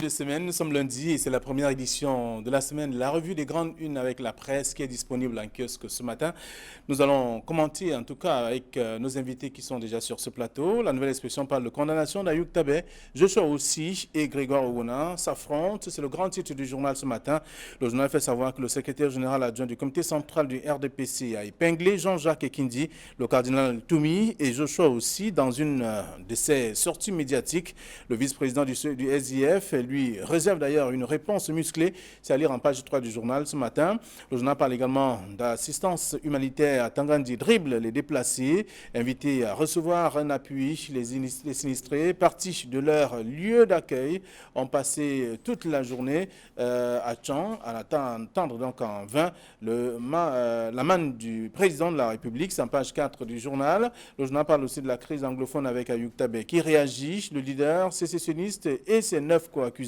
de semaine, nous sommes lundi et c'est la première édition de la semaine, la revue des grandes unes avec la presse qui est disponible en kiosque ce matin. Nous allons commenter en tout cas avec nos invités qui sont déjà sur ce plateau. La nouvelle expression parle de condamnation d'Ayoub Tabé, Joshua aussi et Grégoire Ouona s'affrontent. C'est le grand titre du journal ce matin. Le journal fait savoir que le secrétaire général adjoint du comité central du RDPC a épinglé Jean-Jacques Ekindi, le cardinal Toumi et Joshua aussi dans une de ses sorties médiatiques. Le vice-président du SIF lui réserve d'ailleurs une réponse musclée. C'est à lire en page 3 du journal ce matin. Le journal parle également d'assistance humanitaire à Tangandi dribble les déplacés, invités à recevoir un appui. Les sinistrés, partis de leur lieu d'accueil, ont passé toute la journée à Tchan, à attendre donc en vain la manne du président de la République. C'est en page 4 du journal. Le journal parle aussi de la crise anglophone avec Ayoub Tabé qui réagit. Le leader sécessionniste et ses 9 co-accusés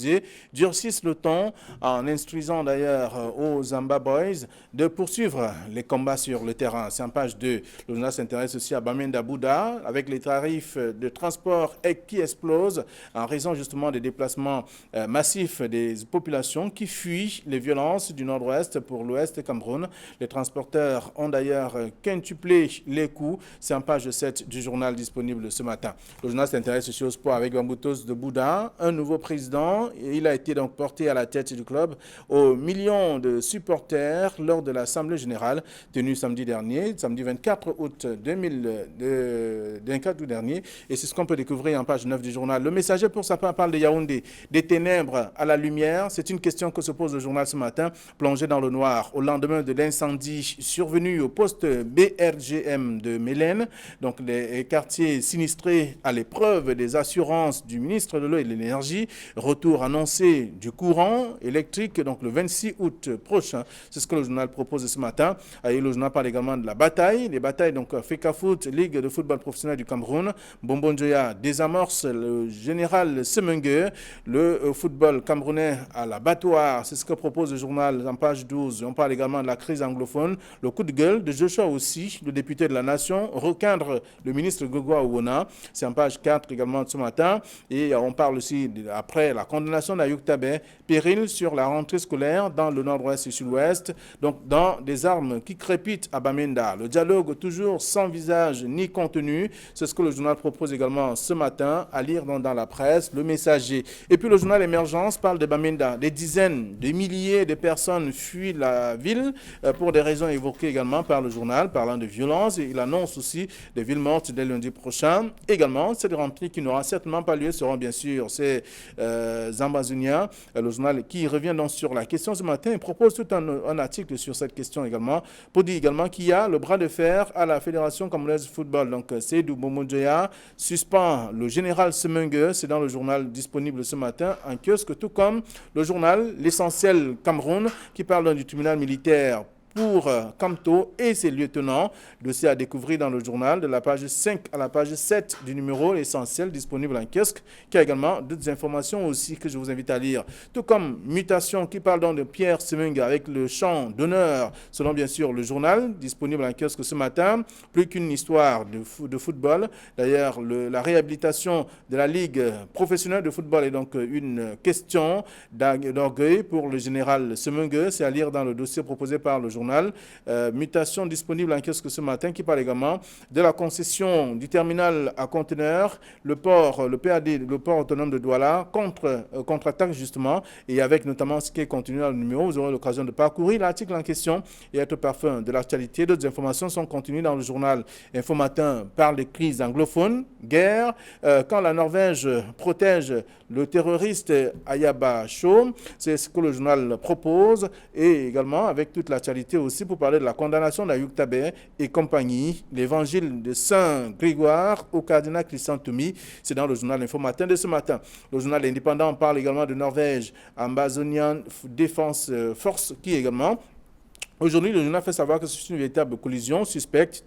durcissent le ton en instruisant d'ailleurs aux Zamba Boys de poursuivre les combats sur le terrain. C'est en page 2. Le journal s'intéresse aussi à Bamenda Bouddha avec les tarifs de transport qui explosent en raison justement des déplacements massifs des populations qui fuient les violences du nord-ouest pour l'ouest Cameroun. Les transporteurs ont d'ailleurs quintuplé les coûts. C'est en page 7 du journal disponible ce matin. Le journal s'intéresse aussi au sport avec Bamboutos de Bouddha, un nouveau président. Il a été donc porté à la tête du club aux millions de supporters lors de l'Assemblée générale tenue samedi 24 août 2024 dernier. Et c'est ce qu'on peut découvrir en page 9 du journal. Le Messager, pour sa part, parle de Yaoundé, des ténèbres à la lumière. C'est une question que se pose le journal ce matin, plongé dans le noir au lendemain de l'incendie survenu au poste BRGM de Mélène. Donc les quartiers sinistrés à l'épreuve des assurances du ministre de l'Eau et de l'Énergie. Retour annoncé du courant électrique donc le 26 août prochain. C'est ce que le journal propose ce matin. Et le journal parle également de la bataille. Les batailles donc FECAFOOT, Ligue de football professionnel du Cameroun. Bombonjoya désamorce le général Semengue. Le football camerounais à l'abattoir. C'est ce que propose le journal en page 12. On parle également de la crise anglophone. Le coup de gueule de Joshua aussi, le député de la Nation, recadre le ministre Grégoire Ouona. C'est en page 4 également ce matin. Et on parle aussi, après la condamnation d'Ayoub Tabé, péril sur la rentrée scolaire dans le nord-ouest et sud-ouest, donc dans des armes qui crépitent à Bamenda. Le dialogue toujours sans visage ni contenu, c'est ce que le journal propose également ce matin, à lire dans la presse, le Messager. Et puis le journal Émergence parle de Bamenda. Des dizaines, des milliers de personnes fuient la ville pour des raisons évoquées également par le journal, parlant de violence. Et il annonce aussi des villes mortes dès lundi prochain. Également, cette rentrée qui n'aura certainement pas lieu seront bien sûr ces Zambazuniens. Le journal qui revient donc sur la question ce matin et propose tout un article sur cette question également, pour dire également qu'il y a le bras de fer à la Fédération camerounaise de football. Donc Seydou Bomonjoya suspend le général Semengue, c'est dans le journal disponible ce matin en kiosque, tout comme le journal L'Essentiel Cameroun qui parle du tribunal militaire pour Kamto et ses lieutenants. Dossier à découvrir dans le journal de la page 5 à la page 7 du numéro essentiel disponible en kiosque, qui a également d'autres informations aussi que je vous invite à lire. Tout comme Mutation qui parle donc de Pierre Semengue avec le chant d'honneur, selon bien sûr le journal disponible en kiosque ce matin. Plus qu'une histoire de football. D'ailleurs, la réhabilitation de la Ligue professionnelle de football est donc une question d'orgueil pour le général Semengue. C'est à lire dans le dossier proposé par le journal. Mutation disponible en kiosque ce matin qui parle également de la concession du terminal à conteneurs, le PAD, le port autonome de Douala, contre-attaque justement, et avec notamment ce qui est contenu dans le numéro. Vous aurez l'occasion de parcourir l'article en question et être parfum de l'actualité. D'autres informations sont contenues dans le journal Info Matin. Parle des crises anglophones, guerre, quand la Norvège protège le terroriste Ayaba Shaw. C'est ce que le journal propose, et également avec toute l'actualité aussi pour parler de la condamnation d'Ayoub Tabé et compagnie, l'évangile de Saint Grégoire au cardinal Christian Toumi. C'est dans le journal Info Matin de ce matin. Le journal Indépendant parle également de Norvège, Amazonian Defense Force qui également. Aujourd'hui, le journal fait savoir que c'est une véritable collision suspecte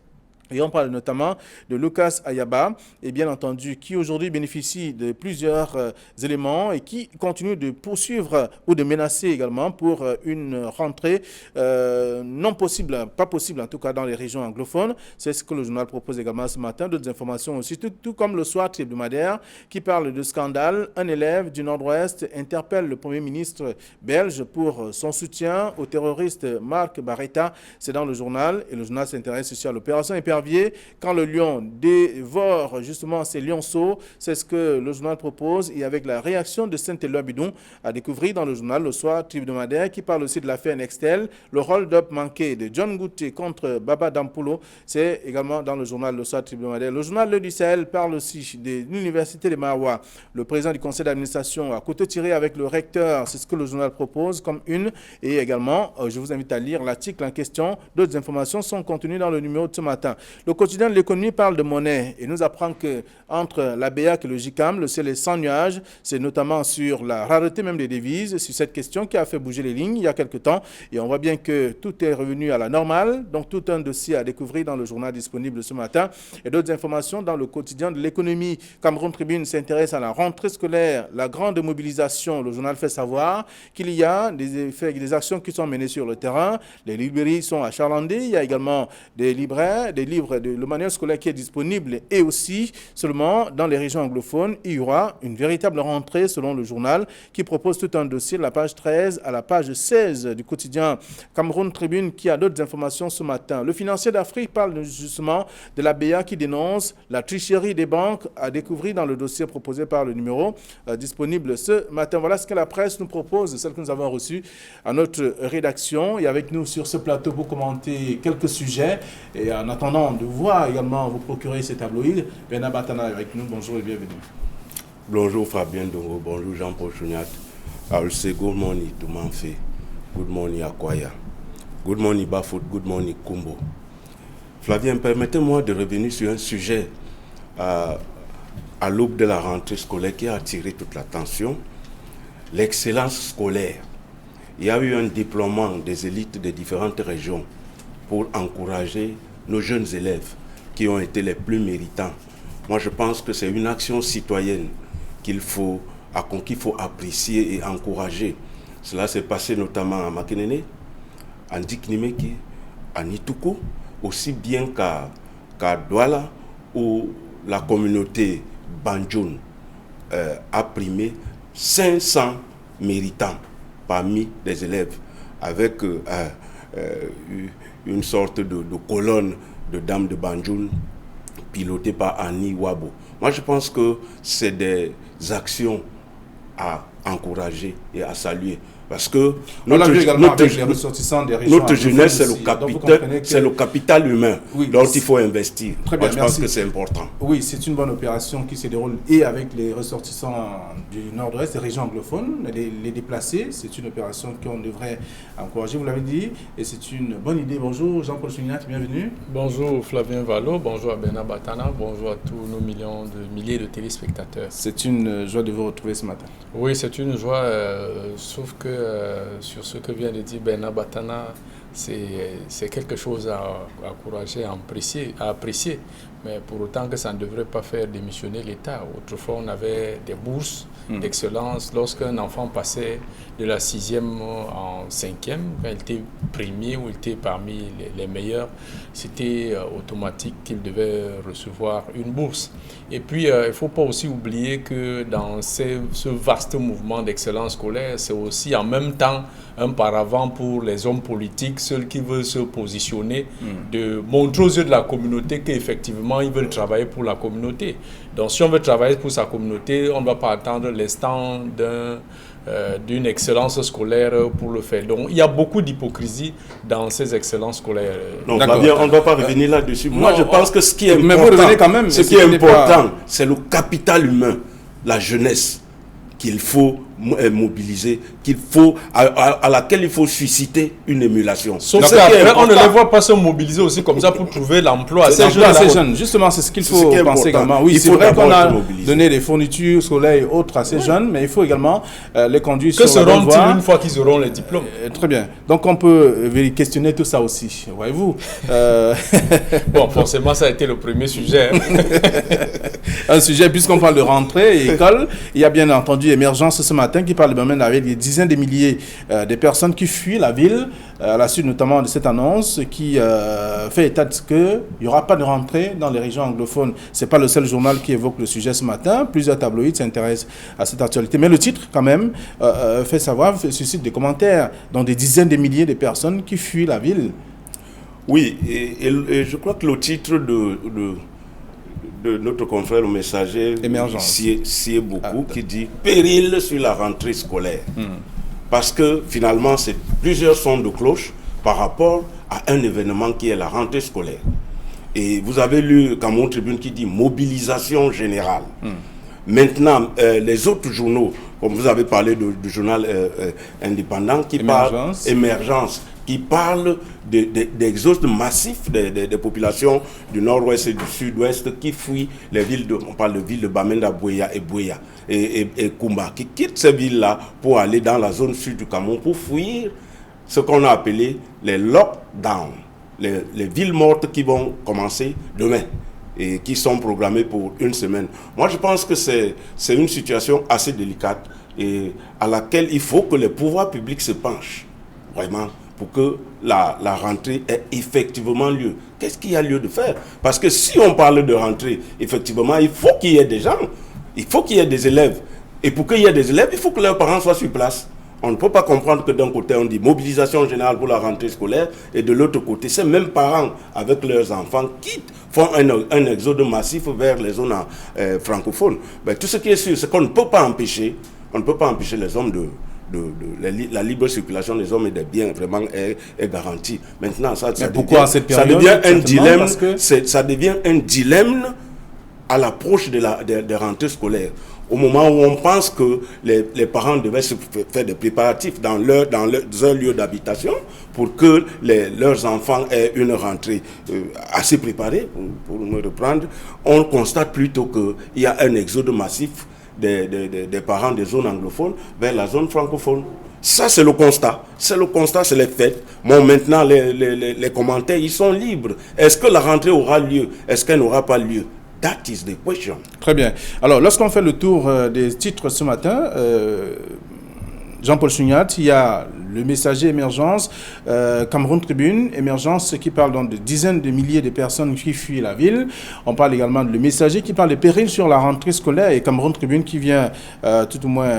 Et on parle notamment de Lucas Ayaba, et bien entendu, qui aujourd'hui bénéficie de plusieurs éléments et qui continue de poursuivre ou de menacer également pour une rentrée non possible, pas possible en tout cas dans les régions anglophones. C'est ce que le journal propose également ce matin. D'autres informations aussi, tout comme le soir hebdomadaire qui parle de scandale. Un élève du Nord-Ouest interpelle le Premier ministre belge pour son soutien au terroriste Marc Barretta. C'est dans le journal et le journal s'intéresse aussi à l'opération épervier. Quand le lion dévore justement ces lionceaux, c'est ce que le journal propose et avec la réaction de Saint-Éloi Bidon à découvrir dans le journal Le Soir hebdomadaire qui parle aussi de l'affaire Nextel, le hold-up manqué de John Gouté contre Baba Dampulo, c'est également dans le journal Le Soir hebdomadaire. Le journal Le du Sahel parle aussi de l'université de Maroua. Le président du conseil d'administration a couteau tiré avec le recteur, c'est ce que le journal propose comme une et également, je vous invite à lire l'article en question. D'autres informations sont contenues dans le numéro de ce matin. Le quotidien de l'économie parle de monnaie et nous apprend que entre la BEAC et le JICAM, le ciel est sans nuages. C'est notamment sur la rareté même des devises, sur cette question qui a fait bouger les lignes il y a quelque temps. Et on voit bien que tout est revenu à la normale. Donc tout un dossier à découvrir dans le journal disponible ce matin. Et d'autres informations dans le quotidien de l'économie. Cameroun Tribune s'intéresse à la rentrée scolaire, la grande mobilisation. Le journal fait savoir qu'il y a des actions qui sont menées sur le terrain. Les librairies sont achalandées. Il y a également des libraires, des livres de le manuel scolaire qui est disponible et aussi seulement dans les régions anglophones, il y aura une véritable rentrée selon le journal qui propose tout un dossier de la page 13 à la page 16 du quotidien Cameroun Tribune qui a d'autres informations ce matin. Le financier d'Afrique parle justement de la BA qui dénonce la tricherie des banques à découvrir dans le dossier proposé par le numéro disponible ce matin. Voilà ce que la presse nous propose, celle que nous avons reçue à notre rédaction et avec nous sur ce plateau pour commenter quelques sujets et en attendant de voir également vous procurer ces tabloïds. Bernard Batana avec nous, bonjour et bienvenue. Bonjour Fabien Dongo, bonjour Jean-Paul Chouniat. I will say good morning to Manfé, good morning Akwaya, good morning Bafout, good morning Kumbo. Flavien, permettez-moi de revenir sur un sujet à l'aube de la rentrée scolaire qui a attiré toute l'attention, l'excellence scolaire. Il y a eu un déploiement des élites des différentes régions pour encourager nos jeunes élèves qui ont été les plus méritants. Moi, je pense que c'est une action citoyenne qu'il faut apprécier et encourager. Cela s'est passé notamment à Makenene, à Ndiknimeki, à Nituku, aussi bien qu'à Douala, où la communauté Banjoun a primé 500 méritants parmi les élèves, avec une sorte de colonne de dames de Banjoun pilotée par Annie Wabo. Moi, je pense que c'est des actions à encourager et à saluer. Parce que notre jeunesse, c'est le capital humain dont il faut investir. Très bien, je pense que c'est important. Oui, c'est une bonne opération qui se déroule et avec les ressortissants du nord-ouest, des régions anglophones, les déplacés. C'est une opération qu'on devrait encourager, vous l'avez dit, et c'est une bonne idée. Bonjour Jean-Paul Chouniat, bienvenue. Bonjour Flavien Valo, bonjour à Bernard Batana, bonjour à tous nos milliers de téléspectateurs. C'est une joie de vous retrouver ce matin. Oui, c'est une joie, sauf que sur ce que vient de dire Bernard Batana, c'est quelque chose à encourager, à apprécier. Mais pour autant que ça ne devrait pas faire démissionner l'État. Autrefois, on avait des bourses d'excellence. Lorsqu'un enfant passait de la 6e en 5e, quand il était premier ou il était parmi les meilleurs, c'était automatique qu'il devait recevoir une bourse. Et puis, il ne faut pas aussi oublier que dans ce vaste mouvement d'excellence scolaire, c'est aussi en même temps un paravent pour les hommes politiques, ceux qui veulent se positionner, de montrer aux yeux de la communauté qu'effectivement, ils veulent travailler pour la communauté. Donc, si on veut travailler pour sa communauté, on ne va pas attendre l'instant d'une excellence scolaire pour le faire. Donc, il y a beaucoup d'hypocrisie dans ces excellences scolaires. Donc, Fabien, on ne doit pas revenir là-dessus. Moi, je pense que ce qui est important, mais vous revenez quand même, ce qui est important, c'est le capital humain, la jeunesse, qu'il faut mobilisée, à laquelle il faut susciter une émulation. Sauf qu'après, on ne les voit pas se mobiliser aussi comme ça pour trouver l'emploi à ces jeunes. Justement, c'est ce qu'il faut penser également. Oui, c'est vrai qu'on a donné des fournitures scolaires et autres à ces jeunes, mais il faut également les conduire sur la bonne voie. Que seront-ils une fois qu'ils auront les diplômes? Très bien. Donc, on peut questionner tout ça aussi, voyez-vous. Bon, forcément, ça a été le premier sujet. Un sujet, puisqu'on parle de rentrée et école, il y a bien entendu Émergence ce matin qui parle même avec des dizaines de milliers de personnes qui fuient la ville, à la suite notamment de cette annonce qui fait état de ce qu'il n'y aura pas de rentrée dans les régions anglophones. Ce n'est pas le seul journal qui évoque le sujet ce matin. Plusieurs tabloïds s'intéressent à cette actualité. Mais le titre, quand même, fait savoir, suscite des commentaires. Donc des dizaines de milliers de personnes qui fuient la ville. Oui, et je crois que le titre de notre confrère le messager sied beaucoup, qui dit « Péril sur la rentrée scolaire ». Parce que finalement, plusieurs sons de cloche par rapport à un événement qui est la rentrée scolaire. Et vous avez lu Cameroun Tribune qui dit « mobilisation générale ». Maintenant, les autres journaux, comme vous avez parlé du journal indépendant qui parle Émergence, qui parle d'exode massif des populations du nord-ouest et du sud-ouest qui fuient les villes on parle de villes de Bamenda, Buea et Kumba, qui quittent ces villes-là pour aller dans la zone sud du Cameroun pour fuir ce qu'on a appelé les lockdowns, les villes mortes qui vont commencer demain et qui sont programmées pour une semaine. Moi, je pense que c'est une situation assez délicate et à laquelle il faut que les pouvoirs publics se penchent, vraiment, pour que la rentrée ait effectivement lieu. Qu'est-ce qu'il y a lieu de faire? Parce que si on parle de rentrée, effectivement, il faut qu'il y ait des gens, il faut qu'il y ait des élèves. Et pour qu'il y ait des élèves, il faut que leurs parents soient sur place. On ne peut pas comprendre que d'un côté, on dit mobilisation générale pour la rentrée scolaire, et de l'autre côté, ces mêmes parents avec leurs enfants font un exode massif vers les zones francophones. Ben, tout ce qui est sûr, c'est qu'on ne peut pas empêcher les hommes la libre circulation des hommes et des biens vraiment est garantie. Maintenant, ça devient un dilemme à l'approche des rentrées scolaires. Au moment où on pense que les parents devaient se faire des préparatifs dans leur lieu d'habitation pour que leurs enfants aient une rentrée assez préparée, pour me reprendre, on constate plutôt qu'il y a un exode massif des parents des zones anglophones vers la zone francophone. Ça, c'est le constat. C'est les faits. Bon, maintenant, les commentaires, ils sont libres. Est-ce que la rentrée aura lieu? Est-ce qu'elle n'aura pas lieu? That is the question. Très bien. Alors, lorsqu'on fait le tour des titres ce matin, Jean-Paul Chouniat, il y a le messager Émergence, Cameroun Tribune, Émergence qui parle donc de dizaines de milliers de personnes qui fuient la ville. On parle également de le messager qui parle de périls sur la rentrée scolaire et Cameroun Tribune qui vient tout au moins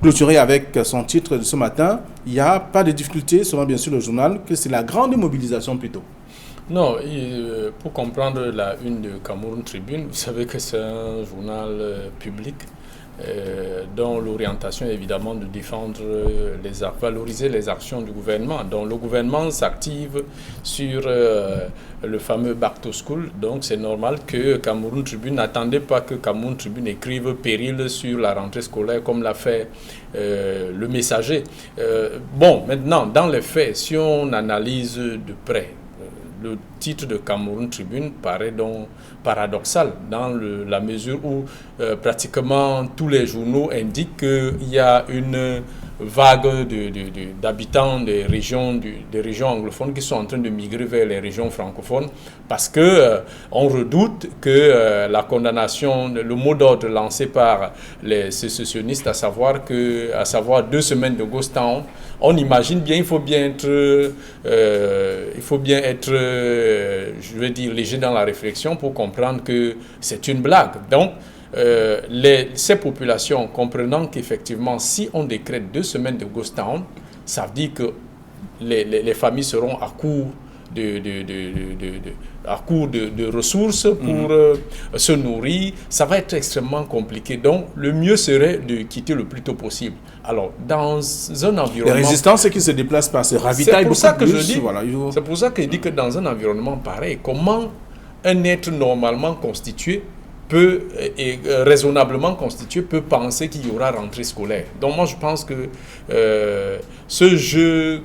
clôturer avec son titre de ce matin. Il n'y a pas de difficulté, selon bien sûr le journal, que c'est la grande mobilisation plutôt. Non, pour comprendre la une de Cameroun Tribune, vous savez que c'est un journal public dont l'orientation est évidemment de défendre, valoriser les actions du gouvernement. Donc le gouvernement s'active sur le fameux Back to School. Donc c'est normal que Cameroun Tribune n'attendait pas que Cameroun Tribune écrive péril sur la rentrée scolaire comme l'a fait le messager. Bon, maintenant, dans les faits, si on analyse de près, le titre de Cameroun Tribune paraît donc paradoxal dans la mesure où pratiquement tous les journaux indiquent qu'il y a une vague d'habitants des régions anglophones qui sont en train de migrer vers les régions francophones parce que on redoute que la condamnation, le mot d'ordre lancé par les sécessionnistes, à savoir 2 semaines de ghost town, on imagine bien, il faut bien être je vais dire léger dans la réflexion pour comprendre que c'est une blague. Donc ces populations, comprenant qu'effectivement, si on décrète 2 semaines de ghost town, ça veut dire que les familles seront à court de ressources pour se nourrir. Ça va être extrêmement compliqué. Donc, le mieux serait de quitter le plus tôt possible. Alors, dans un environnement... Les résistants, c'est qu'ils se déplacent par ces ravitailles. C'est pour ça que je dis, c'est pour ça que je dis que dans un environnement pareil, comment un être normalement constitué peut, raisonnablement constitué, peut penser qu'il y aura rentrée scolaire. Donc moi je pense que ce jeu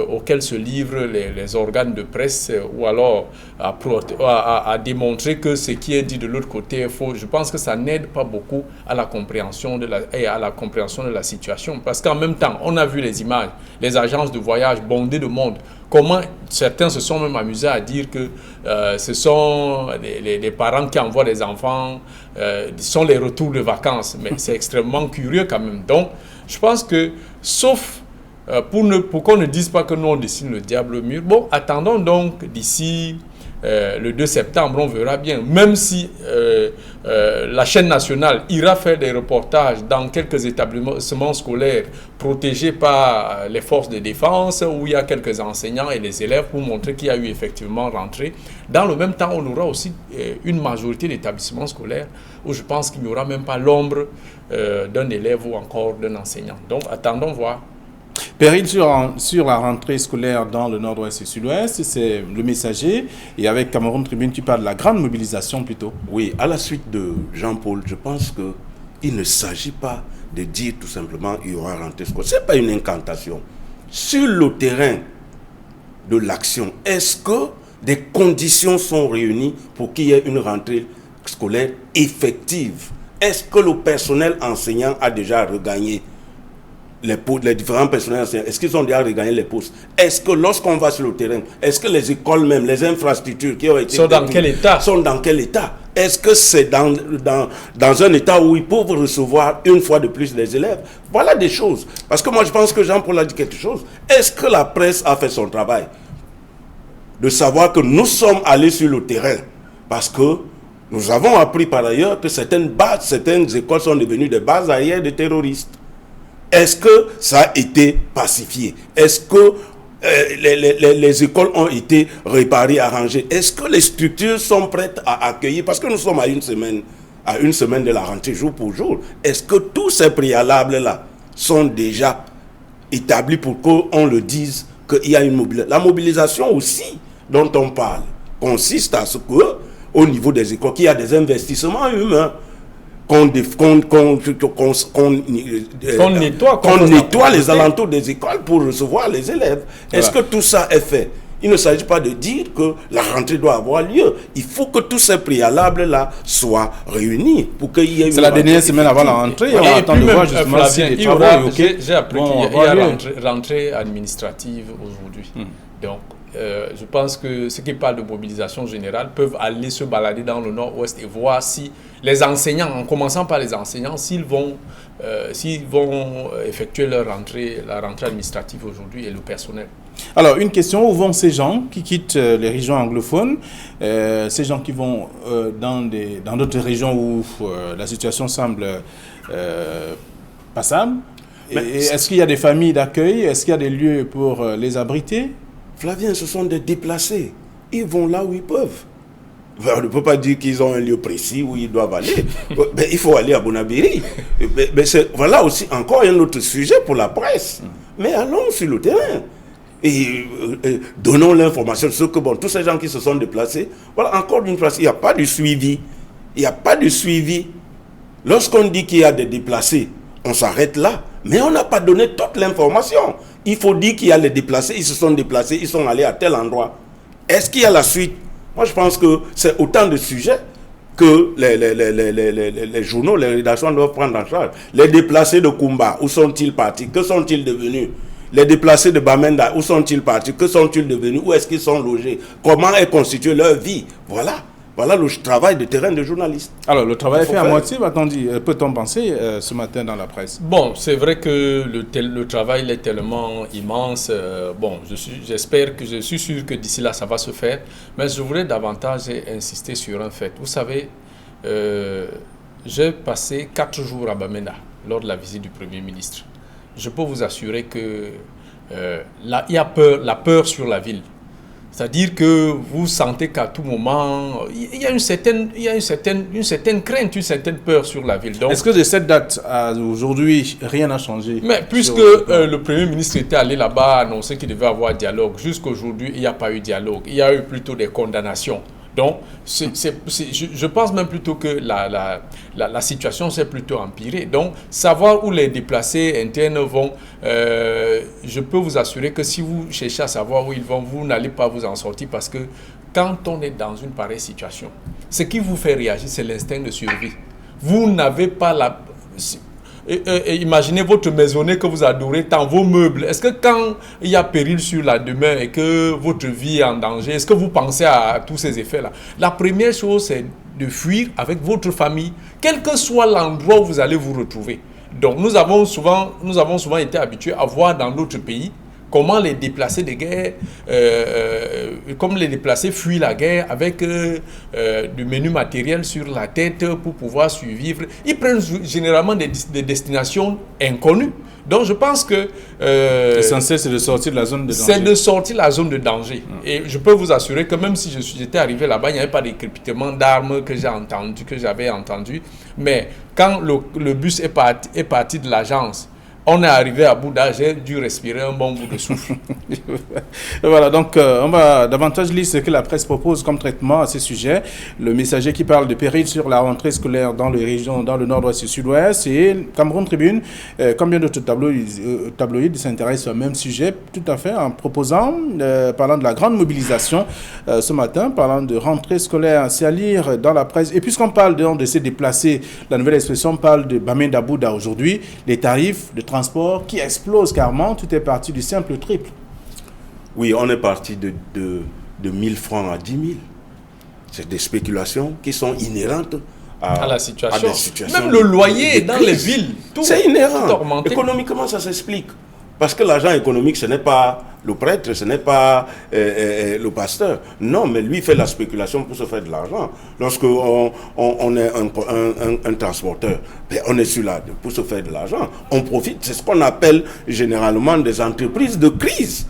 auquel se livrent les organes de presse, ou alors à démontrer que ce qui est dit de l'autre côté est faux, je pense que ça n'aide pas beaucoup à la compréhension de la situation. Parce qu'en même temps, on a vu les images, les agences de voyage bondées de monde. Comment certains se sont même amusés à dire que ce sont les parents qui envoient les enfants, sont les retours de vacances. Mais c'est extrêmement curieux quand même. Donc, je pense que, sauf pour qu'on ne dise pas que nous on dessine le diable au mur, bon, attendons donc d'ici le 2 septembre, on verra bien. Même si la chaîne nationale ira faire des reportages dans quelques établissements scolaires protégés par les forces de défense, où il y a quelques enseignants et les élèves pour montrer qu'il y a eu effectivement rentrée. Dans le même temps, on aura aussi une majorité d'établissements scolaires où je pense qu'il n'y aura même pas l'ombre d'un élève ou encore d'un enseignant. Donc, attendons voir. Péril sur la rentrée scolaire dans le nord-ouest et sud-ouest, c'est le Messager. Et avec Cameroun Tribune, tu parles de la grande mobilisation plutôt. Oui, à la suite de Jean-Paul, je pense qu'il ne s'agit pas de dire tout simplement qu'il y aura rentrée scolaire. Ce n'est pas une incantation. Sur le terrain de l'action, est-ce que des conditions sont réunies pour qu'il y ait une rentrée scolaire effective? Est-ce que le personnel enseignant a déjà regagné les différents personnels enseignants, est-ce qu'ils ont déjà regagné les postes? Est-ce que lorsqu'on va sur le terrain, est-ce que les écoles même, les infrastructures qui ont été sont dans quel état? Sont dans quel état? Est-ce que c'est dans un état où ils peuvent recevoir une fois de plus les élèves? Voilà des choses. Parce que moi je pense que Jean-Paul a dit quelque chose. Est-ce que la presse a fait son travail? De savoir que nous sommes allés sur le terrain. Parce que nous avons appris par ailleurs que certaines écoles sont devenues des bases arrières de terroristes. Est-ce que ça a été pacifié? Est-ce que les écoles ont été réparées, arrangées? Est-ce que les structures sont prêtes à accueillir? Parce que nous sommes à une semaine de la rentrée jour pour jour. Est-ce que tous ces préalables-là sont déjà établis pour qu'on le dise qu'il y a une mobilisation? La mobilisation aussi dont on parle consiste à ce que, au niveau des écoles, qu'il y a des investissements humains. Qu'on nettoie les alentours des écoles pour recevoir les élèves. Est-ce que tout ça est fait? Il ne s'agit pas de dire que la rentrée doit avoir lieu. Il faut que tous ces préalables-là soient réunis pour qu'il y ait une... C'est la dernière semaine avant la rentrée. Et on attend de voir justement si les travaux. J'ai appris qu'il y a rentrée administrative aujourd'hui. Donc, je pense que ceux qui parlent de mobilisation générale peuvent aller se balader dans le nord-ouest et voir si les enseignants, en commençant par les enseignants, s'ils vont effectuer la rentrée administrative aujourd'hui, et le personnel. Alors, une question, où vont ces gens qui quittent les régions anglophones, ces gens qui vont dans d'autres régions où la situation semble passable? Est-ce qu'il y a des familles d'accueil? Est-ce qu'il y a des lieux pour les abriter? Flavien, ce sont des déplacés. Ils vont là où ils peuvent. On ne peut pas dire qu'ils ont un lieu précis où ils doivent aller. Mais il faut aller à Bonabiri. Mais voilà aussi encore un autre sujet pour la presse. Mais allons sur le terrain. Et donnons l'information sur ce que, tous ces gens qui se sont déplacés, voilà, encore une fois, il n'y a pas de suivi. Il n'y a pas de suivi. Lorsqu'on dit qu'il y a des déplacés, on s'arrête là. Mais on n'a pas donné toute l'information. Il faut dire qu'il y a les déplacés, ils se sont déplacés, ils sont allés à tel endroit. Est-ce qu'il y a la suite? Moi, je pense que c'est autant de sujets que les journaux, les rédactions doivent prendre en charge. Les déplacés de Kumba, où sont-ils partis? Que sont-ils devenus? Les déplacés de Bamenda, où sont-ils partis? Que sont-ils devenus? Où est-ce qu'ils sont logés? Comment est constituée leur vie? Voilà le travail de terrain de journaliste. Alors, le travail est fait à moitié, peut-on penser ce matin dans la presse? Bon, c'est vrai que le travail est tellement immense. Je suis sûr que d'ici là, ça va se faire. Mais je voudrais davantage insister sur un fait. Vous savez, j'ai passé 4 jours à Bamenda lors de la visite du Premier ministre. Je peux vous assurer que il y a la peur sur la ville. C'est-à-dire que vous sentez qu'à tout moment, il y a une certaine crainte, une certaine peur sur la ville. Est-ce que de cette date à aujourd'hui, rien n'a changé? Mais puisque le Premier ministre était allé là-bas annoncer qu'il devait avoir dialogue, jusqu'à aujourd'hui, il n'y a pas eu dialogue. Il y a eu plutôt des condamnations. Donc, je pense même plutôt que la situation s'est plutôt empirée. Donc, savoir où les déplacés internes vont, je peux vous assurer que si vous cherchez à savoir où ils vont, vous n'allez pas vous en sortir parce que quand on est dans une pareille situation, ce qui vous fait réagir, c'est l'instinct de survie. Vous n'avez pas la... imaginez votre maisonnée que vous adorez tant, vos meubles. Est-ce que quand il y a péril sur la demeure et que votre vie est en danger, est-ce que vous pensez à tous ces effets-là? La première chose, c'est de fuir avec votre famille, quel que soit l'endroit où vous allez vous retrouver. Donc nous avons souvent été habitués à voir dans d'autres pays comment les déplacés de guerre, comme les déplacés fuient la guerre avec du menu matériel sur la tête pour pouvoir survivre. Ils prennent généralement des destinations inconnues. Donc je pense que... l'essentiel, c'est de sortir de la zone de danger. C'est de sortir de la zone de danger. Et je peux vous assurer que même si j'étais arrivé là-bas, il n'y avait pas de crépitement d'armes que j'avais entendu. Mais quand le bus est parti de l'agence, on est arrivé à Bouddha, j'ai dû respirer un bon bout de souffle. Voilà, donc on va davantage lire ce que la presse propose comme traitement à ce sujet. Le Messager qui parle de péril sur la rentrée scolaire dans les régions, dans le nord-ouest et sud-ouest. Et Cameroun Tribune, comme bien d'autres tabloïds, s'intéresse au même sujet, tout à fait, en proposant, parlant de la grande mobilisation ce matin, parlant de rentrée scolaire. C'est à lire dans la presse. Et puisqu'on parle de ces déplacés, la nouvelle expression parle de Bamenda Bouddha aujourd'hui, les tarifs de transport qui explose carrément, tout est parti du simple au triple. Oui, on est parti de 1000 francs à 10 000. C'est des spéculations qui sont inhérentes à la situation. À des situations. Même le loyer dans les villes, tout. C'est inhérent. Tout économiquement, ça s'explique. Parce que l'agent économique, ce n'est pas le prêtre, ce n'est pas le pasteur. Non, mais lui fait la spéculation pour se faire de l'argent. Lorsqu'on est un transporteur, ben on est sur là pour se faire de l'argent. On profite, c'est ce qu'on appelle généralement des entreprises de crise.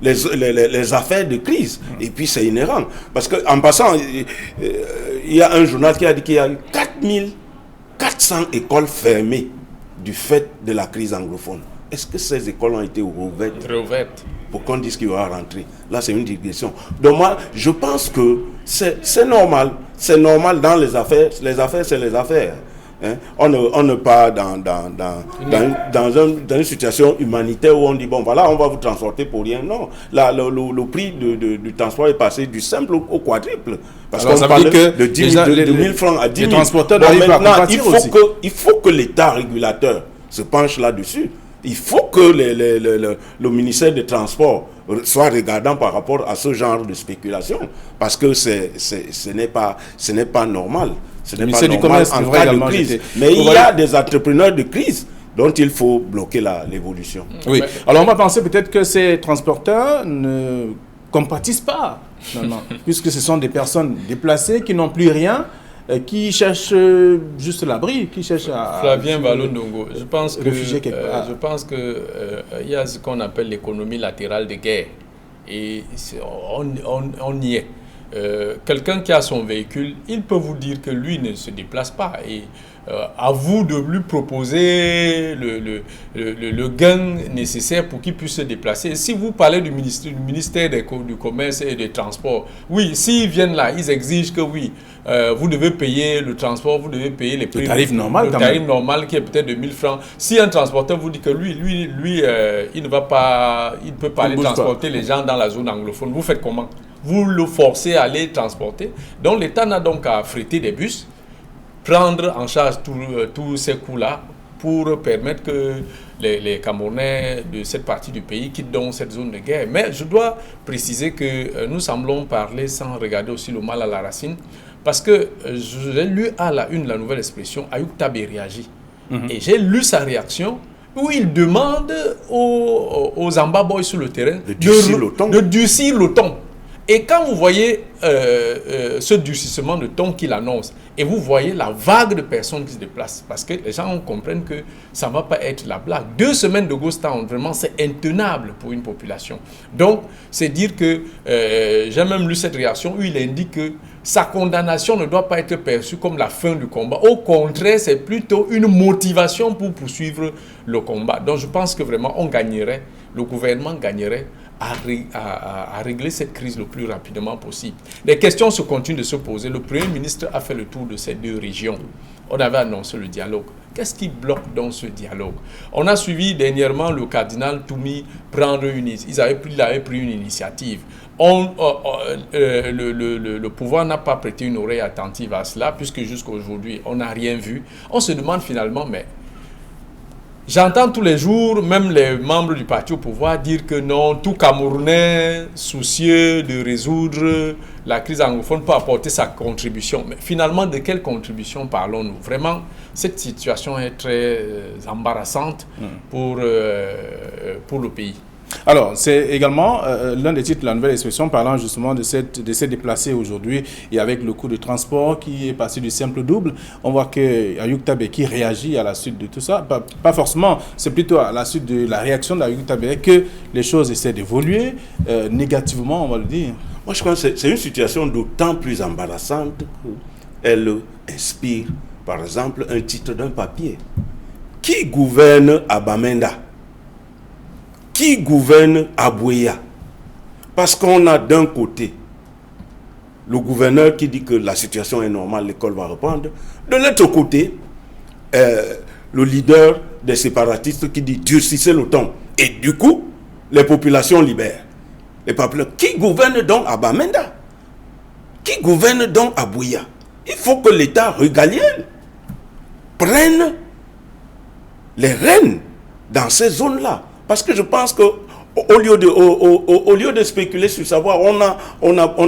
Les affaires de crise. Et puis c'est inhérent. Parce qu'en passant, il y a un journal qui a dit qu'il y a 4400 écoles fermées du fait de la crise anglophone. Est-ce que ces écoles ont été rouvertes pour qu'on dise qu'il y aura rentrée? Là, c'est une digression. Donc moi, je pense que c'est normal. C'est normal dans les affaires. Les affaires, c'est les affaires. Hein? On ne part dans une situation humanitaire où on dit, bon, voilà, on va vous transporter pour rien. Non, là, le prix du transport est passé du simple au quadruple. Parce qu'on parle de 1000 francs à 10 000. Les transporteurs bon, doivent maintenant, il faut que l'État régulateur se penche là-dessus. Il faut que le ministère des Transports soit regardant par rapport à ce genre de spéculation. Parce que ce n'est pas normal. Ce n'est pas normal en cas de crise. Mais il y a des entrepreneurs de crise dont il faut bloquer l'évolution. Oui. Alors on va penser peut-être que ces transporteurs ne compatissent pas, non, puisque ce sont des personnes déplacées qui n'ont plus rien, qui cherchent juste l'abri, qui cherchent à... Flavien Balondongo, je pense réfugier quelque part. Je pense que il y a ce qu'on appelle l'économie latérale de guerre. Et on y est. Quelqu'un qui a son véhicule, il peut vous dire que lui ne se déplace pas. Et à vous de lui proposer le gain nécessaire pour qu'il puisse se déplacer. Si vous parlez du ministère du Commerce et des Transports, oui, s'ils viennent là, ils exigent que oui, vous devez payer le transport, vous devez payer les prix. Le tarif normal, le tarif normal qui est peut-être de 1000 francs. Si un transporteur vous dit que lui il ne va pas, il ne peut pas aller transporter les gens dans la zone anglophone, vous faites comment? Vous le forcez à aller transporter. Donc l'État n'a donc qu'à affréter des bus, prendre en charge tous ces coûts-là pour permettre que les Camerounais de cette partie du pays quittent donc cette zone de guerre. Mais je dois préciser que nous semblons parler sans regarder aussi le mal à la racine, parce que j'ai lu à la une la nouvelle expression, Ayoub Tabé réagit. Et j'ai lu sa réaction où il demande aux Amba Boys sur le terrain de durcir le ton. Et quand vous voyez ce durcissement de ton qu'il annonce, et vous voyez la vague de personnes qui se déplacent, parce que les gens comprennent que ça ne va pas être la blague. 2 semaines de Ghost Town, vraiment, c'est intenable pour une population. Donc, c'est dire que j'ai même lu cette réaction où il indique que sa condamnation ne doit pas être perçue comme la fin du combat. Au contraire, c'est plutôt une motivation pour poursuivre le combat. Donc, je pense que vraiment, on gagnerait, le gouvernement gagnerait à régler cette crise le plus rapidement possible. Les questions se continuent de se poser. Le Premier ministre a fait le tour de ces deux régions. On avait annoncé le dialogue. Qu'est-ce qui bloque dans ce dialogue? On a suivi dernièrement le cardinal Toumi prendre il avait pris une initiative. Le pouvoir n'a pas prêté une oreille attentive à cela, puisque jusqu'à aujourd'hui, on n'a rien vu. On se demande finalement, mais j'entends tous les jours, même les membres du parti au pouvoir, dire que non, tout Camerounais soucieux de résoudre la crise anglophone peut apporter sa contribution. Mais finalement, de quelle contribution parlons-nous? Vraiment, cette situation est très embarrassante pour le pays. Alors, c'est également l'un des titres de la nouvelle expression parlant justement de ces déplacés aujourd'hui et avec le coût de transport qui est passé du simple au double. On voit qu'Ayouk Tabé qui réagit à la suite de tout ça, pas forcément, c'est plutôt à la suite de la réaction d'Ayouk Tabé que les choses essaient d'évoluer négativement, on va le dire. Moi, je pense que c'est une situation d'autant plus embarrassante qu'elle inspire, par exemple, un titre d'un papier. Qui gouverne à Bamenda? Qui gouverne à Bouéa? Parce qu'on a d'un côté le gouverneur qui dit que la situation est normale, l'école va reprendre. De l'autre côté, le leader des séparatistes qui dit durcissez le ton. Et du coup, les populations libèrent. Les peuples. Qui gouverne donc à Bamenda? Qui gouverne donc à Bouéa? Il faut que l'État régalien prenne les rênes dans ces zones-là. Parce que je pense que au lieu de spéculer sur savoir, on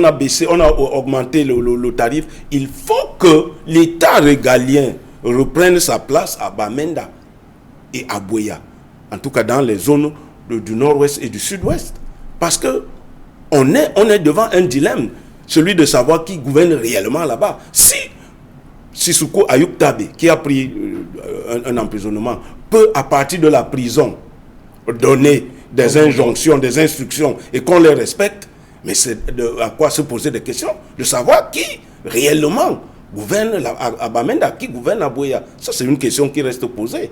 a baissé, on a augmenté le tarif, il faut que l'État régalien reprenne sa place à Bamenda et à Bouéa. En tout cas dans les zones du nord-ouest et du sud-ouest. Parce que on est devant un dilemme, celui de savoir qui gouverne réellement là-bas. Si Sissoko Ayouk Tabé, qui a pris un emprisonnement, peut à partir de la prison donner des injonctions, des instructions et qu'on les respecte, mais c'est à quoi se poser des questions, de savoir qui réellement gouverne à Bamenda, qui gouverne à Bouéa. Ça, c'est une question qui reste posée.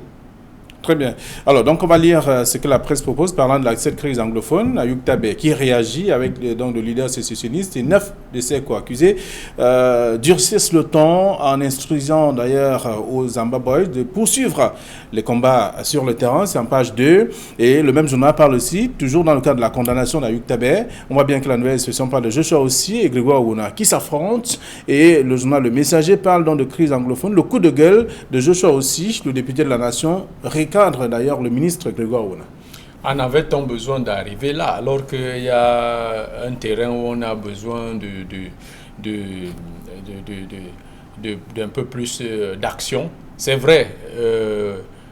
Très bien. Alors, donc, on va lire ce que la presse propose parlant de cette crise anglophone. Ayouk Tabé qui réagit avec donc, le leader sécessionniste et 9 de ses co-accusés durcissent le ton en instruisant d'ailleurs aux Zamba Boys de poursuivre les combats sur le terrain. C'est en page 2. Et le même journal parle aussi, toujours dans le cadre de la condamnation d'Ayouk Tabé. On voit bien que la nouvelle expression parle de Joshua aussi et Grégoire Ouna qui s'affrontent. Et le journal Le Messager parle donc de crise anglophone. Le coup de gueule de Joshua aussi, le député de la Nation, cadre d'ailleurs le ministre Grégoire Ouna. En avait-on besoin d'arriver là alors qu'il y a un terrain où on a besoin d'un peu plus d'action? C'est vrai,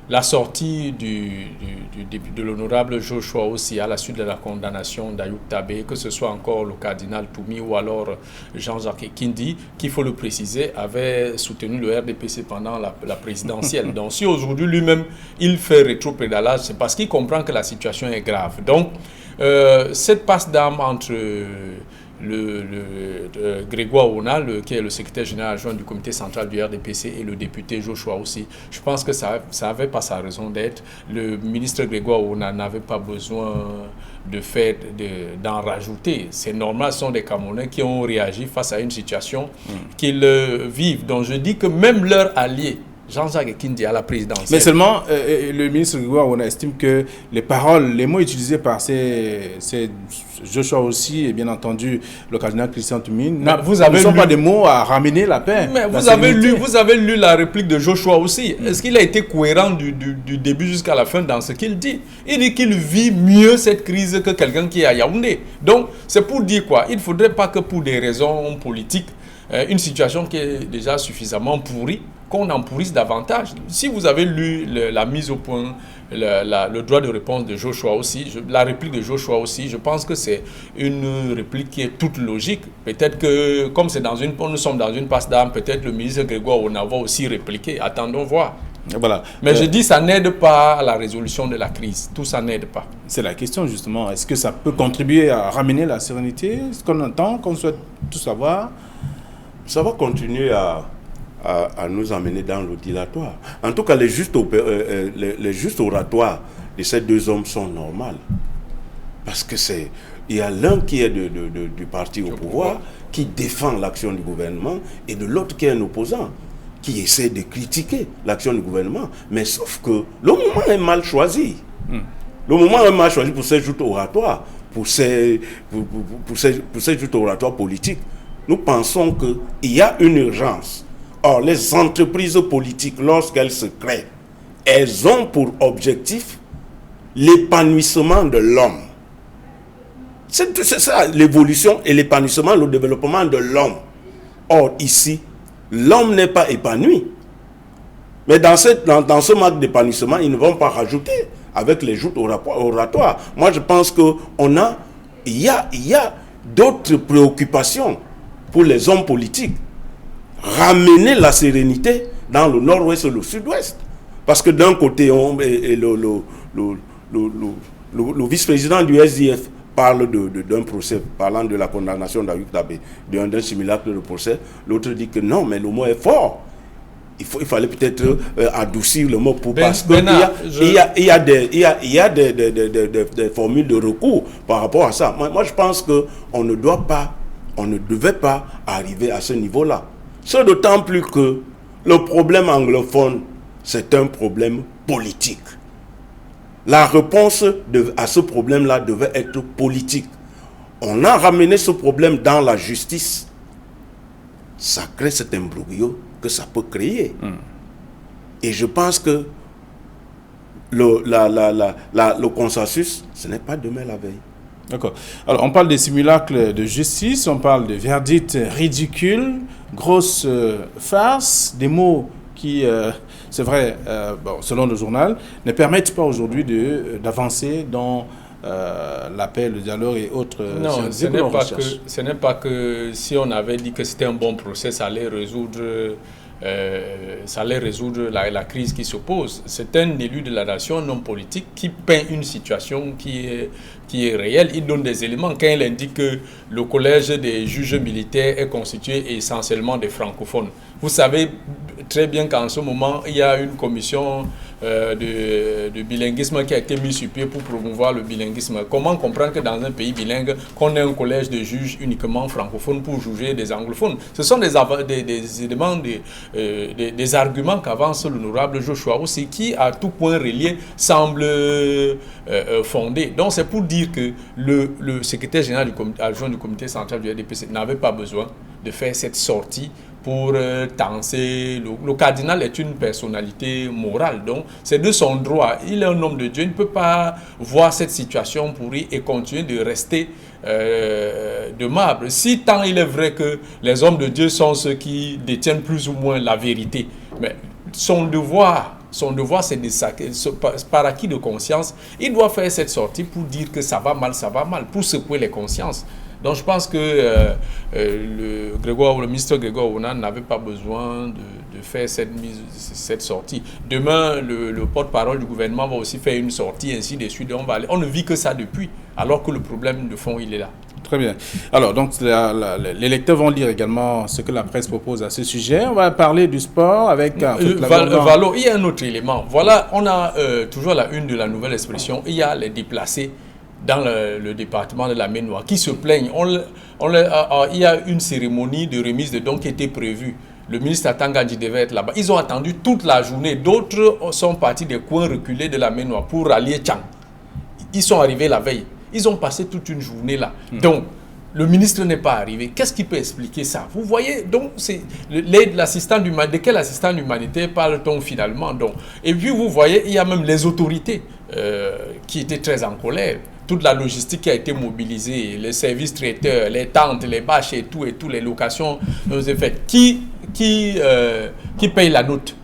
la sortie de l'honorable Joshua aussi à la suite de la condamnation d'Ayouk Tabé, que ce soit encore le cardinal Toumi ou alors Jean-Jacques Kindi, qu'il faut le préciser, avait soutenu le RDPC pendant la présidentielle. Donc si aujourd'hui lui-même il fait rétropédalage, c'est parce qu'il comprend que la situation est grave. Donc cette passe d'armes entre Grégoire Ouna, qui est le secrétaire général adjoint du comité central du RDPC, et le député Joshua aussi. Je pense que ça n'avait pas sa raison d'être. Le ministre Grégoire Ouna n'avait pas besoin d'en rajouter. C'est normal, ce sont des Camerounais qui ont réagi face à une situation qu'ils vivent. Donc je dis que même leurs alliés, Jean-Jacques Kindi à la présidentielle. Mais seulement, le ministre Grégoire Ouna estime que les mots utilisés par Joshua aussi, et bien entendu le cardinal Christian Toumi, ne sont pas des mots à ramener la paix. Mais vous avez lu la réplique de Joshua aussi. Est-ce qu'il a été cohérent du début jusqu'à la fin dans ce qu'il dit? Il dit qu'il vit mieux cette crise que quelqu'un qui est à Yaoundé. Donc, c'est pour dire quoi? Il ne faudrait pas que pour des raisons politiques, une situation qui est déjà suffisamment pourrie, qu'on en pourrisse davantage. Si vous avez lu la mise au point, le droit de réponse de Joshua aussi, la réplique de Joshua aussi, je pense que c'est une réplique qui est toute logique. Peut-être que, comme nous sommes dans une passe d'armes, peut-être le ministre Grégoire Ouna va aussi répliquer. Attendons voir. Voilà. Mais je dis, ça n'aide pas à la résolution de la crise. Tout ça n'aide pas. C'est la question justement. Est-ce que ça peut contribuer à ramener la sérénité? Ce qu'on entend, qu'on souhaite tout savoir. Ça va continuer à nous amener dans le dilatoire. En tout cas, les justes oratoires de ces deux hommes sont normales. Parce que il y a l'un qui est du parti au pouvoir, qui défend l'action du gouvernement, et de l'autre qui est un opposant, qui essaie de critiquer l'action du gouvernement. Mais sauf que le moment est mal choisi. Le moment est mal choisi pour ces joutes oratoires, pour ces joutes oratoires politiques. Nous pensons qu'il y a une urgence. Or, les entreprises politiques, lorsqu'elles se créent, elles ont pour objectif l'épanouissement de l'homme. C'est ça, l'évolution et l'épanouissement, le développement de l'homme. Or, ici, l'homme n'est pas épanoui. Mais dans ce manque d'épanouissement, ils ne vont pas rajouter avec les joutes oratoires. Moi, je pense qu'il y a d'autres préoccupations pour les hommes politiques. Ramener la sérénité dans le nord-ouest et le sud-ouest. Parce que d'un côté, le vice-président du SDF parle d'un procès, parlant de la condamnation d'Ayuk Dabé, d'un simulacre de procès. L'autre dit que non, mais le mot est fort. Il fallait peut-être adoucir le mot parce qu'il y a des formules de recours par rapport à ça. Moi je pense qu'on ne devait pas arriver à ce niveau-là. C'est d'autant plus que le problème anglophone, c'est un problème politique. La réponse à ce problème-là devait être politique. On a ramené ce problème dans la justice. Ça crée cet imbroglio que ça peut créer. Et je pense que le consensus, ce n'est pas demain la veille. D'accord. Alors, on parle des simulacres de justice, on parle de verdicts ridicules, grosses farces, des mots qui, c'est vrai, selon le journal, ne permettent pas aujourd'hui d'avancer dans l'appel, le dialogue et autres... Non, ce n'est pas que si on avait dit que c'était un bon procès, ça allait résoudre la crise qui se pose. C'est un élu de la nation, un homme politique, qui peint une situation qui est réelle. Il donne des éléments. Quand il indique que le collège des juges militaires est constitué essentiellement des francophones. Vous savez très bien qu'en ce moment, il y a une commission de bilinguisme qui a été mise sur pied pour promouvoir le bilinguisme. Comment comprendre que dans un pays bilingue, qu'on ait un collège de juges uniquement francophones pour juger des anglophones? Ce sont des éléments, des arguments qu'avance l'honorable Joshua aussi, qui à tout point relié semble fondé. Donc c'est pour dire que le secrétaire général adjoint du comité central du RDPC n'avait pas besoin de faire cette sortie pour danser. Le cardinal est une personnalité morale, donc c'est de son droit. Il est un homme de Dieu, il ne peut pas voir cette situation pourrie et continuer de rester de marbre. Si tant il est vrai que les hommes de Dieu sont ceux qui détiennent plus ou moins la vérité, mais son devoir c'est par acquis de conscience, il doit faire cette sortie pour dire que ça va mal, pour secouer les consciences. Donc je pense que le ministre Grégoire Ouna n'avait pas besoin de faire cette sortie. Demain, le porte-parole du gouvernement va aussi faire une sortie, ainsi de suite. On ne vit que ça depuis, alors que le problème de fond, il est là. Très bien. Alors, donc, les lecteurs vont lire également ce que la presse propose à ce sujet. On va parler du sport avec... Valo, il y a un autre élément. Voilà, on a toujours la une de la Nouvelle Expression. Il y a les déplacés dans le département de la Maine-Noire qui se plaignent. Il y a une cérémonie de remise de dons qui était prévue. Le ministre Atangandji devait être là-bas. Ils ont attendu toute la journée. D'autres sont partis des coins reculés de la Maine-Noire pour rallier Tchang. Ils sont arrivés la veille. Ils ont passé toute une journée là. Donc, le ministre n'est pas arrivé. Qu'est-ce qui peut expliquer ça? Vous voyez, donc, c'est de quel assistant humanitaire parle-t-on finalement? Donc, et puis, vous voyez, il y a même les autorités qui étaient très en colère. Toute la logistique qui a été mobilisée, les services traiteurs, les tentes, les bâches et tout, les locations nous ont faites. Qui paye la note?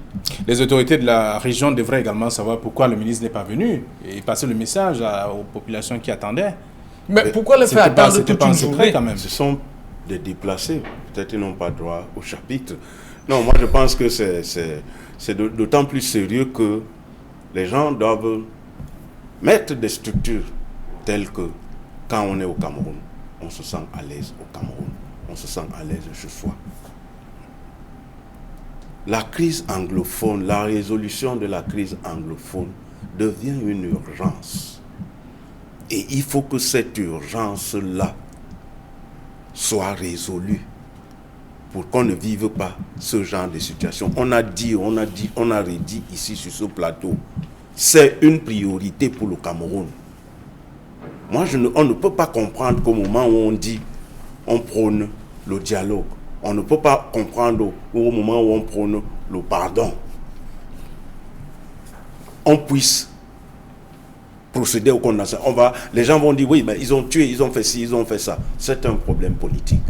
Les autorités de la région devraient également savoir pourquoi le ministre n'est pas venu et passer le message aux populations qui attendaient. Mais pourquoi le faire attendre toute une journée quand même? Ce sont des déplacés. Peut-être qu'ils n'ont pas droit au chapitre. Non, moi je pense que c'est d'autant plus sérieux que les gens doivent mettre des structures telles que quand on est au Cameroun, on se sent à l'aise au Cameroun, on se sent à l'aise chez soi. La crise anglophone, la résolution de la crise anglophone devient une urgence. Et il faut que cette urgence-là soit résolue pour qu'on ne vive pas ce genre de situation. On a redit ici sur ce plateau, c'est une priorité pour le Cameroun. On ne peut pas comprendre qu'au moment où on dit, on prône le dialogue, on ne peut pas comprendre au moment où on prône le pardon, on puisse procéder aux condamnations. Les gens vont dire, oui, mais ils ont tué, ils ont fait ci, ils ont fait ça. C'est un problème politique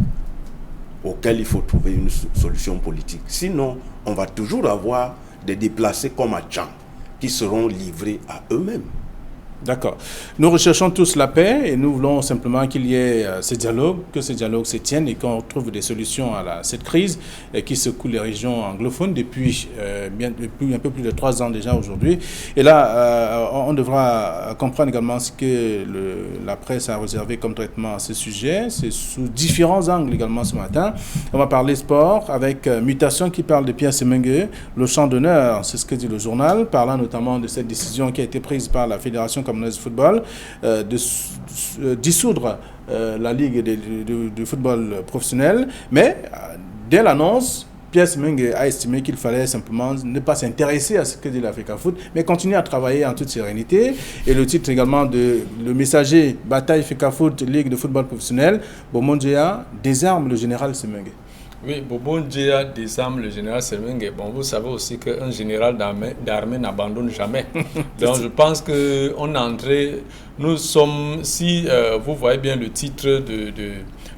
auquel il faut trouver une solution politique. Sinon, on va toujours avoir des déplacés comme à Tchang qui seront livrés à eux-mêmes. D'accord. Nous recherchons tous la paix et nous voulons simplement qu'il y ait ce dialogue, que ce dialogue se tienne et qu'on trouve des solutions à cette crise qui secoue les régions anglophones depuis un peu plus de 3 ans déjà aujourd'hui. Et là, on devra comprendre également ce que la presse a réservé comme traitement à ce sujet. C'est sous différents angles également ce matin. On va parler sport avec Mutation qui parle de Pierre Semengue, le champ d'honneur, c'est ce que dit le journal, parlant notamment de cette décision qui a été prise par la Fédération camerounaise de football de dissoudre la Ligue de football professionnel. Mais dès l'annonce, Pierre Semengue a estimé qu'il fallait simplement ne pas s'intéresser à ce que dit l'Africa Foot, mais continuer à travailler en toute sérénité. Et le titre également de Le Messager, Bataille Africa Foot, Ligue de football professionnel, Bobo Ndjea désarme le général Semengue. Oui, Bobo Ndjea désarme le général Semengue. Bon, vous savez aussi qu'un général d'armée n'abandonne jamais. Donc je pense qu'on est entré, nous sommes, si vous voyez bien le titre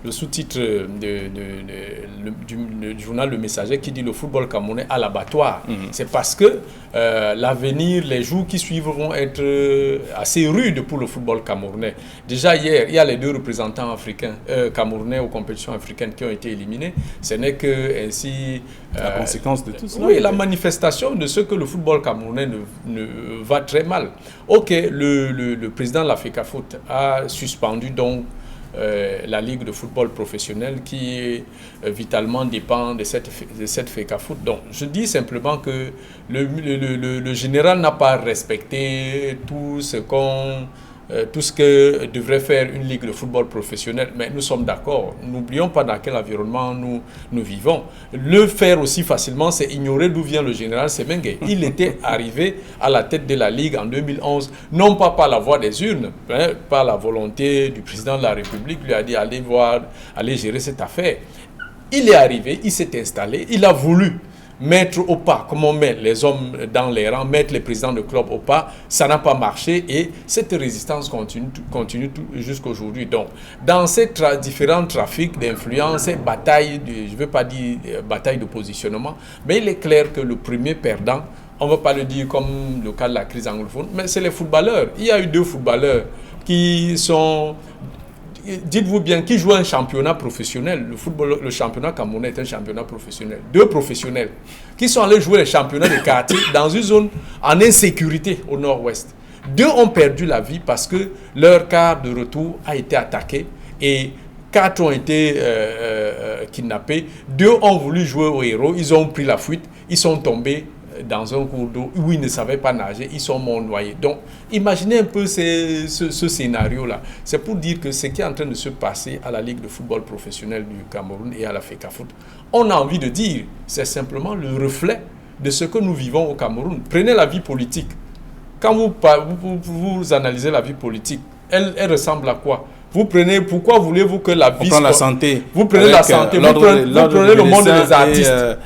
le sous-titre du journal Le Messager qui dit le football camerounais à l'abattoir. C'est parce que l'avenir, les jours qui suivent vont être assez rudes pour le football camerounais. Déjà hier, il y a les 2 représentants africains, camerounais aux compétitions africaines qui ont été éliminés. Ce n'est que ainsi... la conséquence de tout ça. Oui, la manifestation de ce que le football camerounais ne va très mal. Ok, le président de l'Africa Foot a suspendu donc la Ligue de football professionnel qui vitalement dépend de cette FECA Foot. Donc, je dis simplement que le général n'a pas respecté tout ce que devrait faire une ligue de football professionnel. Mais nous sommes d'accord. N'oublions pas dans quel environnement nous vivons. Le faire aussi facilement, c'est ignorer d'où vient le général Semengue. Il était arrivé à la tête de la ligue en 2011, non pas par la voie des urnes, hein, par la volonté du président de la République, lui a dit allez gérer cette affaire. Il est arrivé, il s'est installé, il a voulu mettre au pas, comme on met les hommes dans les rangs, mettre les présidents de club au pas, ça n'a pas marché et cette résistance continue jusqu'à aujourd'hui. Donc, dans ces différents trafics d'influence, ces batailles, je ne veux pas dire bataille de positionnement, mais il est clair que le premier perdant, on ne va pas le dire comme le cas de la crise anglophone, mais c'est les footballeurs. Il y a eu 2 footballeurs qui sont... Dites-vous bien, qui joue un championnat professionnel. Le championnat camerounais est un championnat professionnel. 2 professionnels qui sont allés jouer les championnats de quartier dans une zone en insécurité au nord-ouest. 2 ont perdu la vie parce que leur quart de retour a été attaqué et 4 ont été kidnappés. 2 ont voulu jouer au héros, ils ont pris la fuite, ils sont tombés dans un cours d'eau où ils ne savaient pas nager, ils sont morts noyés. Donc, imaginez un peu ce scénario-là. C'est pour dire que ce qui est en train de se passer à la Ligue de football professionnel du Cameroun et à la FECA Foot, on a envie de dire, c'est simplement le reflet de ce que nous vivons au Cameroun. Prenez la vie politique. Quand vous analysez la vie politique, elle ressemble à quoi? Vous prenez, pourquoi voulez-vous que la vie... la santé. Vous prenez la santé, vous prenez le monde des artistes.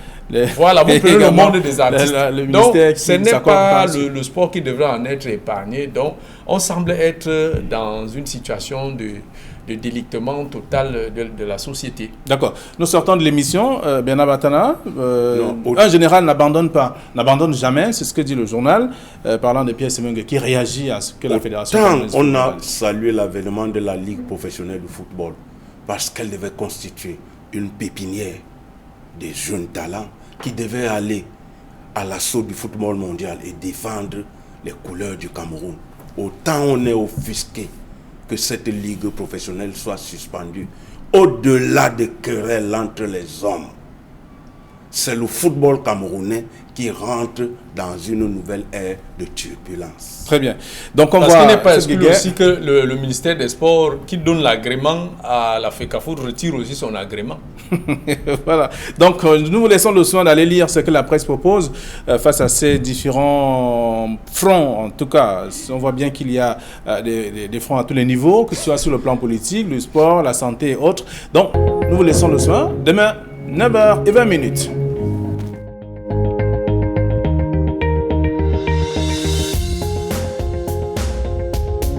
Voilà, vous prenez le monde des artistes. Donc, ce n'est pas le sport qui devrait en être épargné. Donc, on semble être dans une situation de délitement total de la société. D'accord. Nous sortons de l'émission. Bernard Batana, un général n'abandonne jamais, c'est ce que dit le journal, parlant de Pierre Semengue, qui réagit à ce que la fédération... On a salué l'avènement de la Ligue professionnelle de football parce qu'elle devait constituer une pépinière des jeunes talents qui devaient aller à l'assaut du football mondial et défendre les couleurs du Cameroun. Autant on est offusqué que cette ligue professionnelle soit suspendue, au-delà des querelles entre les hommes. c'est le football camerounais qui rentre dans une nouvelle ère de turbulence. Très bien. Donc on Parce voit qu'il n'est pas exclu aussi que le ministère des Sports, qui donne l'agrément à la FECAFOOT, retire aussi son agrément. Voilà. Donc nous vous laissons le soin d'aller lire ce que la presse propose face à ces différents fronts. En tout cas, on voit bien qu'il y a des fronts à tous les niveaux, que ce soit sur le plan politique, le sport, la santé et autres. Donc nous vous laissons le soin. Demain, 9h20.